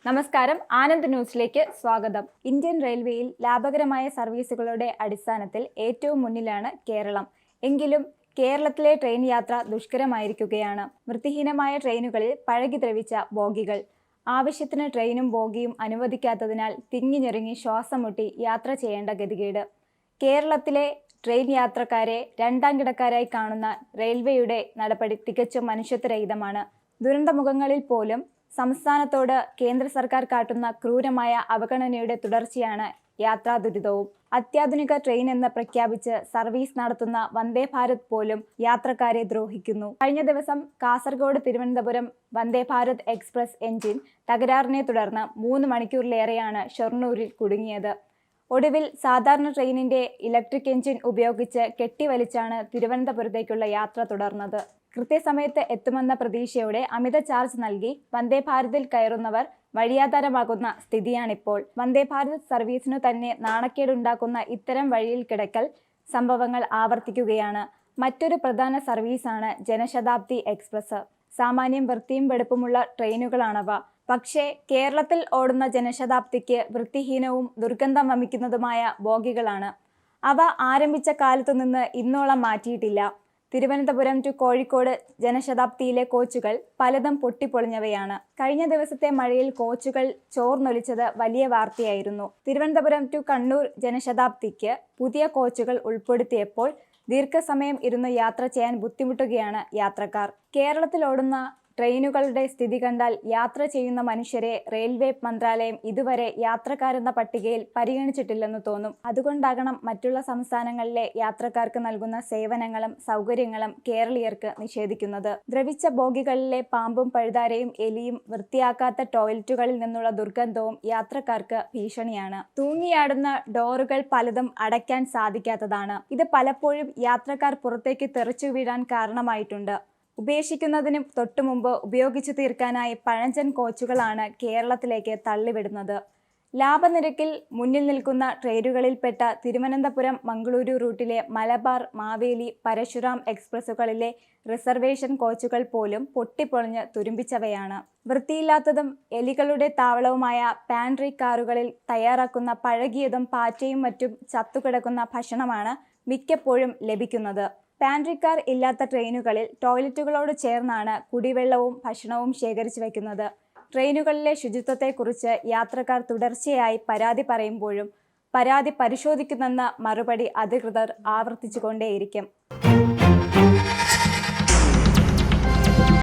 നമസ്കാരം, ആനന്ദ് ന്യൂസിലേക്ക് സ്വാഗതം. ഇന്ത്യൻ റെയിൽവേയിൽ ലാഭകരമായ സർവീസുകളുടെ അടിസ്ഥാനത്തിൽ ഏറ്റവും മുന്നിലാണ് കേരളം. എങ്കിലും കേരളത്തിലെ ട്രെയിൻ യാത്ര ദുഷ്കരമായിരിക്കുകയാണ്. വൃത്തിഹീനമായ ട്രെയിനുകളിൽ പഴകി ദ്രവിച്ച ബോഗികൾ, ആവശ്യത്തിന് ട്രെയിനും ബോഗിയും അനുവദിക്കാത്തതിനാൽ തിങ്ങി ഞെരുങ്ങി ശ്വാസം മുട്ടി യാത്ര ചെയ്യേണ്ട ഗതികേട്. കേരളത്തിലെ ട്രെയിൻ യാത്രക്കാരെ രണ്ടാം കിടക്കാരായി കാണുന്ന റെയിൽവേയുടെ നടപടി തികച്ചും മനുഷ്യത്വരഹിതമാണ്. ദുരന്തമുഖങ്ങളിൽ പോലും സംസ്ഥാനത്തോട് കേന്ദ്ര സർക്കാർ കാട്ടുന്ന ക്രൂരമായ അവഗണനയുടെ തുടർച്ചയാണ് യാത്രാ ദുരിതവും. അത്യാധുനിക ട്രെയിൻ എന്ന് പ്രഖ്യാപിച്ച് സർവീസ് നടത്തുന്ന വന്ദേ ഭാരത് പോലും യാത്രക്കാരെ ദ്രോഹിക്കുന്നു. കഴിഞ്ഞ ദിവസം കാസർഗോഡ് തിരുവനന്തപുരം വന്ദേ ഭാരത് എക്സ്പ്രസ് എഞ്ചിൻ തകരാറിനെ തുടർന്ന് 3 മണിക്കൂറിലേറെയാണ് ഷൊർണൂരിൽ കുടുങ്ങിയത്. ഒടുവിൽ സാധാരണ ട്രെയിനിന്റെ ഇലക്ട്രിക് എഞ്ചിൻ ഉപയോഗിച്ച് കെട്ടിവലിച്ചാണ് തിരുവനന്തപുരത്തേക്കുള്ള യാത്ര തുടർന്നത്. കൃത്യസമയത്ത് എത്തുമെന്ന പ്രതീക്ഷയോടെ അമിത ചാർജ് നൽകി വന്ദേ ഭാരതിൽ കയറുന്നവർ വഴിയാധാരമാകുന്ന സ്ഥിതിയാണിപ്പോൾ. വന്ദേ ഭാരത് സർവീസിനു തന്നെ നാണക്കേടുണ്ടാക്കുന്ന ഇത്തരം വഴിയിൽ കിടക്കൽ സംഭവങ്ങൾ ആവർത്തിക്കുകയാണ്. മറ്റൊരു പ്രധാന സർവീസാണ് ജനശതാബ്ദി എക്സ്പ്രസ്. സാമാന്യം വൃത്തിയും വെടുപ്പുമുള്ള ട്രെയിനുകളാണവ. പക്ഷേ കേരളത്തിൽ ഓടുന്ന ജനശതാബ്ദിക്ക് വൃത്തിഹീനവും ദുർഗന്ധം വമിക്കുന്നതുമായ ബോഗികളാണ്. അവ ആരംഭിച്ച കാലത്തുനിന്ന് ഇന്നോളം മാറ്റിയിട്ടില്ല. തിരുവനന്തപുരം ടു കോഴിക്കോട് ജനശതാബ്ദിയിലെ കോച്ചുകൾ പലതും പൊട്ടിപ്പൊളിഞ്ഞവയാണ്. കഴിഞ്ഞ ദിവസത്തെ മഴയിൽ കോച്ചുകൾ ചോർന്നൊലിച്ചത് വലിയ വാർത്തയായിരുന്നു. തിരുവനന്തപുരം ടു കണ്ണൂർ ജനശതാബ്ദിക്ക് പുതിയ കോച്ചുകൾ ഉൾപ്പെടുത്തിയപ്പോൾ ദീർഘസമയം ഇരുന്ന് യാത്ര ചെയ്യാൻ ബുദ്ധിമുട്ടുകയാണ് യാത്രക്കാർ. കേരളത്തിലോടുന്ന ട്രെയിനുകളുടെ സ്ഥിതി കണ്ടാൽ യാത്ര ചെയ്യുന്ന മനുഷ്യരെ റെയിൽവേ മന്ത്രാലയം ഇതുവരെ യാത്രക്കാരെന്ന പട്ടികയിൽ പരിഗണിച്ചിട്ടില്ലെന്ന് തോന്നും. അതുകൊണ്ടാകണം മറ്റുള്ള സംസ്ഥാനങ്ങളിലെ യാത്രക്കാർക്ക് നൽകുന്ന സേവനങ്ങളും സൗകര്യങ്ങളും കേരളീയർക്ക് നിഷേധിക്കുന്നത്. ദ്രവിച്ച ബോഗികളിലെ പാമ്പും പഴുതാരയും എലിയും വൃത്തിയാക്കാത്ത ടോയ്ലറ്റുകളിൽ നിന്നുള്ള ദുർഗന്ധവും യാത്രക്കാർക്ക് ഭീഷണിയാണ്. തൂങ്ങിയാടുന്ന ഡോറുകൾ പലതും അടയ്ക്കാൻ സാധിക്കാത്തതാണ്. ഇത് പലപ്പോഴും യാത്രക്കാർ പുറത്തേക്ക് തെറിച്ചു വീഴാൻ കാരണമായിട്ടുണ്ട്. ഉപേക്ഷിക്കുന്നതിന് തൊട്ടുമുമ്പ് ഉപയോഗിച്ചു തീർക്കാനായി പഴഞ്ചൻ കോച്ചുകളാണ് കേരളത്തിലേക്ക് തള്ളിവിടുന്നത്. ലാഭനിരക്കിൽ മുന്നിൽ നിൽക്കുന്ന ട്രെയിനുകളിൽപ്പെട്ട തിരുവനന്തപുരം മംഗളൂരു റൂട്ടിലെ മലബാർ, മാവേലി, പരശുറാം എക്സ്പ്രസുകളിലെ റിസർവേഷൻ കോച്ചുകൾ പോലും പൊട്ടിപ്പൊളിഞ്ഞ് തുരുമ്പിച്ചവയാണ്. വൃത്തിയില്ലാത്തതും എലികളുടെ താവളവുമായ പാൻട്രി കാറുകളിൽ തയ്യാറാക്കുന്ന പഴകിയതും പാറ്റയും മറ്റും ചത്തുകിടക്കുന്ന ഭക്ഷണമാണ് മിക്കപ്പോഴും ലഭിക്കുന്നത്. പാൻട്രി കാർ ഇല്ലാത്ത ട്രെയിനുകളിൽ ടോയ്ലറ്റുകളോട് ചേർന്നാണ് കുടിവെള്ളവും ഭക്ഷണവും ശേഖരിച്ചു വയ്ക്കുന്നത്. ട്രെയിനുകളിലെ ശുചിത്വത്തെക്കുറിച്ച് യാത്രക്കാർ തുടർച്ചയായി പരാതി പറയുമ്പോഴും പരാതി പരിശോധിക്കുന്നെന്ന മറുപടി അധികൃതർ ആവർത്തിച്ചുകൊണ്ടേയിരിക്കും.